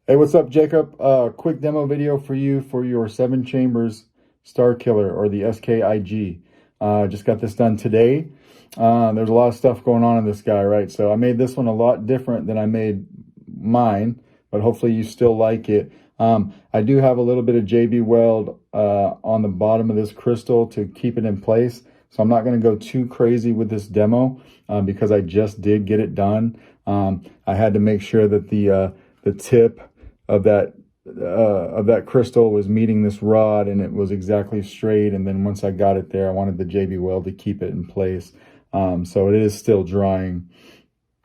Hey, what's up, Jacob? Quick demo video for you for your 7 chambers Starkiller, or the SKIG. Just got this done today. There's a lot of stuff going on in this guy, right? So I made this one a lot different than I made mine, but hopefully you still like it. I do have a little bit of JB Weld on the bottom of this crystal to keep it in place. So I'm not going to go too crazy with this demo because I just did get it done. I had to make sure that the tip of that crystal was meeting this rod and it was exactly straight. And then once I got it there, I wanted the JB Weld to keep it in place. So it is still drying.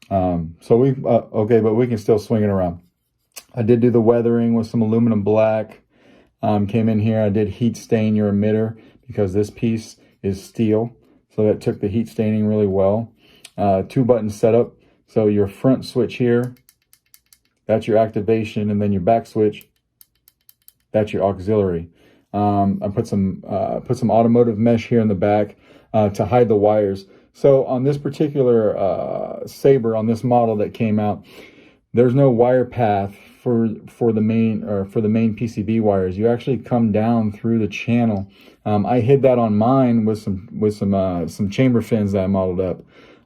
Okay, but we can still swing it around. I did do the weathering with some aluminum black. Came in here, I did heat stain your emitter because this piece is steel. So that took the heat staining really well. 2-button setup. So your front switch here, that's your activation, and then your back switch, that's your auxiliary. I put some automotive mesh here in the back to hide the wires. So on this particular Saber, on this model that came out, there's no wire path for the main PCB wires. You actually come down through the channel. I hid that on mine with some chamber fins that I modeled up.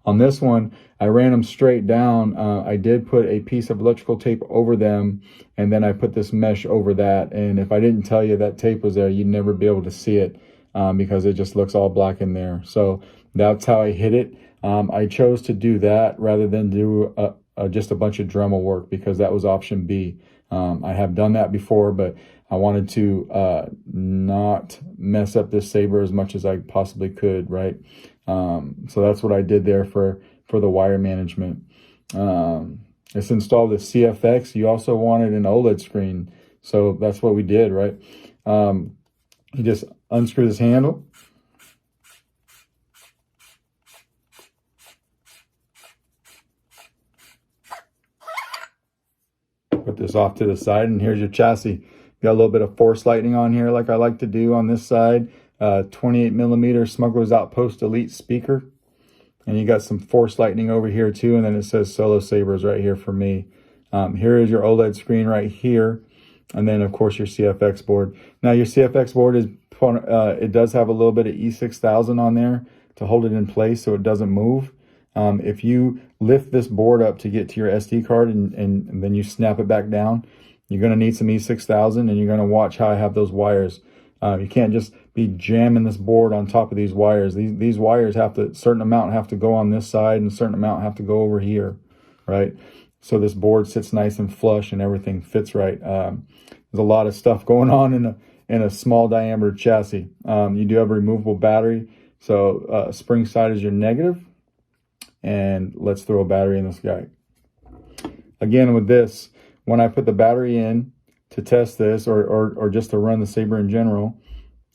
On this one, I ran them straight down. I did put a piece of electrical tape over them, and then I put this mesh over that. And if I didn't tell you that tape was there, you'd never be able to see it because it just looks all black in there. So that's how I hid it. I chose to do that rather than do just a bunch of Dremel work because that was option B. I have done that before, but I wanted to not mess up this Saber as much as I possibly could, right? So that's what I did there for the wire management. Let's install the CFX. You also wanted an OLED screen, so that's what we did, right? You just unscrew this handle. Put this off to the side, and here's your chassis. Got a little bit of force lightning on here like I like to do on this side. 28mm Smuggler's Outpost Elite speaker. And you got some force lightning over here too, and then it says Solo Sabers right here for me. Here is your OLED screen right here, and then of course your CFX board. Now your CFX board is it does have a little bit of E6000 on there to hold it in place so it doesn't move. If you lift this board up to get to your SD card and then you snap it back down, you're going to need some E6000, and you're going to watch how I have those wires. You can't just be jamming this board on top of these wires. These wires have to, certain amount have to go on this side and a certain amount have to go over here, right? So this board sits nice and flush and everything fits right. There's a lot of stuff going on in a small diameter chassis. You do have a removable battery. So spring side is your negative. And let's throw a battery in this guy. Again, with this, when I put the battery in to test this or just to run the Saber in general,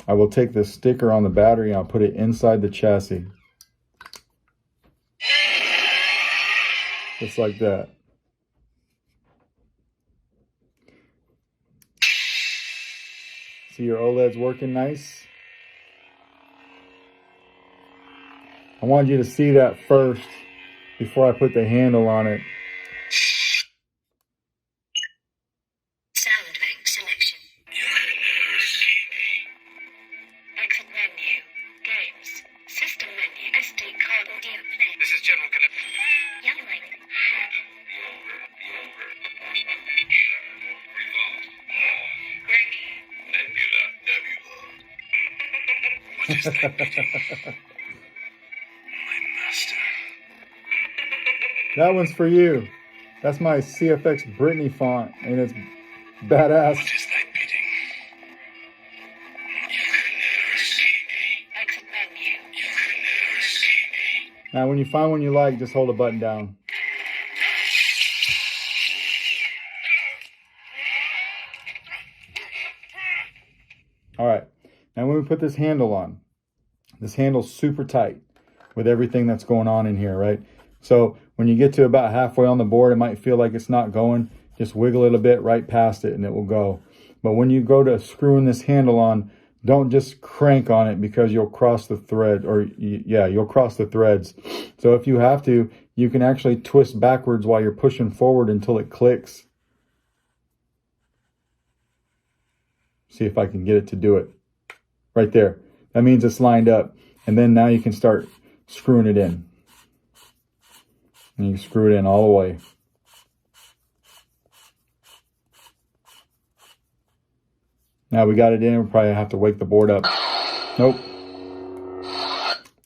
I will take the sticker on the battery and I'll put it inside the chassis. Just like that. See your OLED's working nice? I wanted you to see that first before I put the handle on it. Sound bank selection. You can never see me. Exit menu. Games. System menu. SD card audio play. This is General Connect. Yellowing. Revolve. Nebula. What is that bidding? My master. That one's for you. That's my CFX Brittany font, and it's badass. What is that bidding? You can never see me. Exit menu. You can never see me. Now, when you find one you like, just hold a button down. All right. Now, when we put this handle on, this handle's super tight with everything that's going on in here, right? So when you get to about halfway on the board, it might feel like it's not going. Just wiggle it a bit right past it and it will go. But when you go to screwing this handle on, don't just crank on it because you'll cross the thread, or yeah, you'll cross the threads. So if you have to, you can actually twist backwards while you're pushing forward until it clicks. See if I can get it to do it. Right there. That means it's lined up. And then now you can start screwing it in. And you screw it in all the way. Now we got it in. We'll probably have to wake the board up. Nope.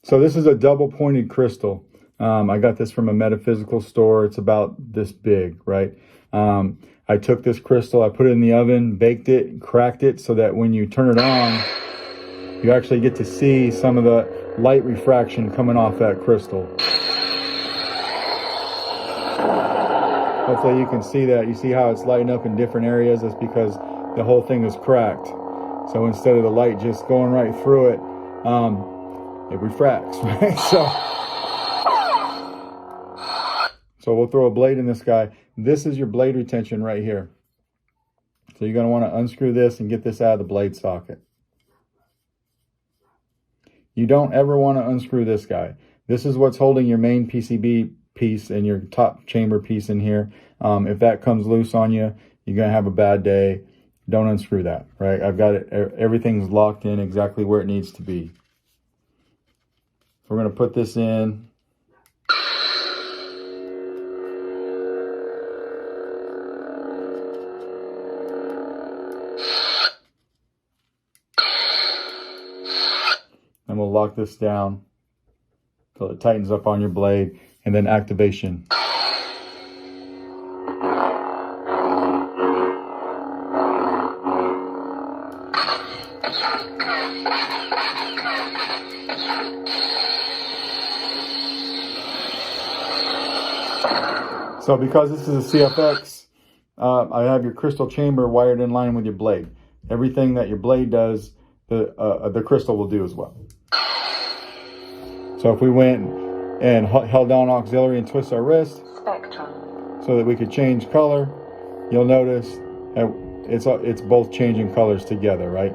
So this is a double pointed crystal. I got this from a metaphysical store. It's about this big, right? I took this crystal, I put it in the oven, baked it, cracked it so that when you turn it on, you actually get to see some of the light refraction coming off that crystal. Hopefully you can see that. You see how it's lighting up in different areas? That's because the whole thing is cracked. So instead of the light just going right through it, it refracts, right? So we'll throw a blade in this guy. This is your blade retention right here. So you're going to want to unscrew this and get this out of the blade socket. You don't ever want to unscrew this guy. This is what's holding your main PCB piece and your top chamber piece in here. If that comes loose on you, you're going to have a bad day. Don't unscrew that, right? I've got it. Everything's locked in exactly where it needs to be. We're going to put this in. And we'll lock this down until it tightens up on your blade, and then activation. So because this is a CFX, I have your crystal chamber wired in line with your blade. Everything that your blade does, the crystal will do as well. So if we went and held down auxiliary and twist our wrist so that we could change color, you'll notice that it's both changing colors together, right?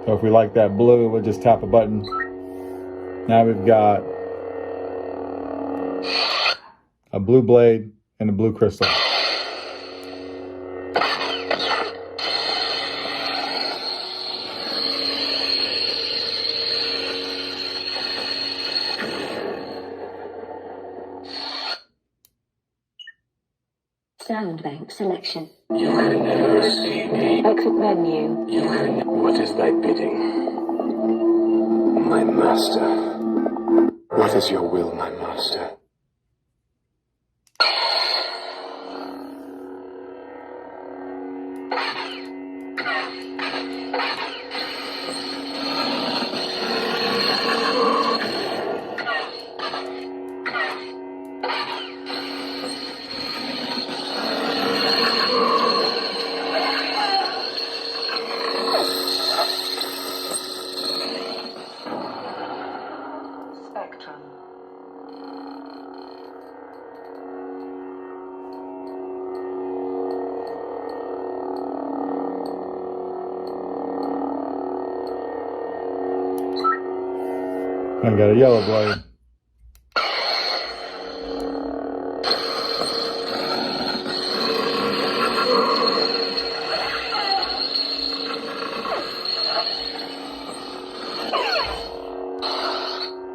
So if we like that blue, we'll just tap a button. Now we've got a blue blade and a blue crystal. Sound bank selection. You can never see me. Exit menu. What is thy bidding? My master. What is your will, my master? I got a yellow blade.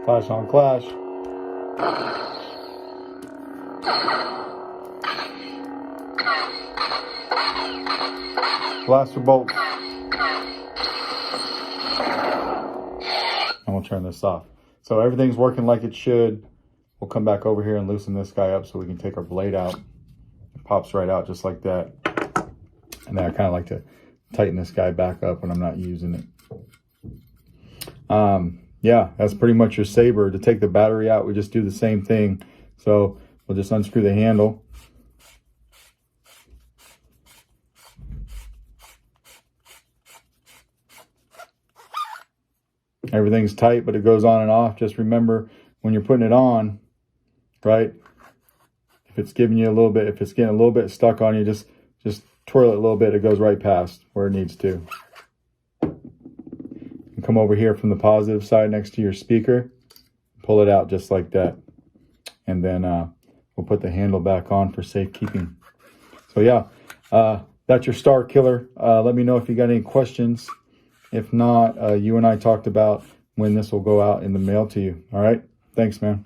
Clash on clash. Blaster bolt. And we'll turn this off. So everything's working like it should. We'll come back over here and loosen this guy up so we can take our blade out. It pops right out just like that. And then I kind of like to tighten this guy back up when I'm not using it. Yeah, that's pretty much your saber. To take the battery out, we just do the same thing. So we'll just unscrew the handle. Everything's tight, but it goes on and off. Just remember when you're putting it on, right? If it's giving you a little bit, if it's getting a little bit stuck on you, just twirl it a little bit. It goes right past where it needs to. And come over here from the positive side next to your speaker. Pull it out just like that. And then we'll put the handle back on for safekeeping. So yeah, that's your Starkiller. Let me know if you got any questions. If not, you and I talked about when this will go out in the mail to you. All right. Thanks, man.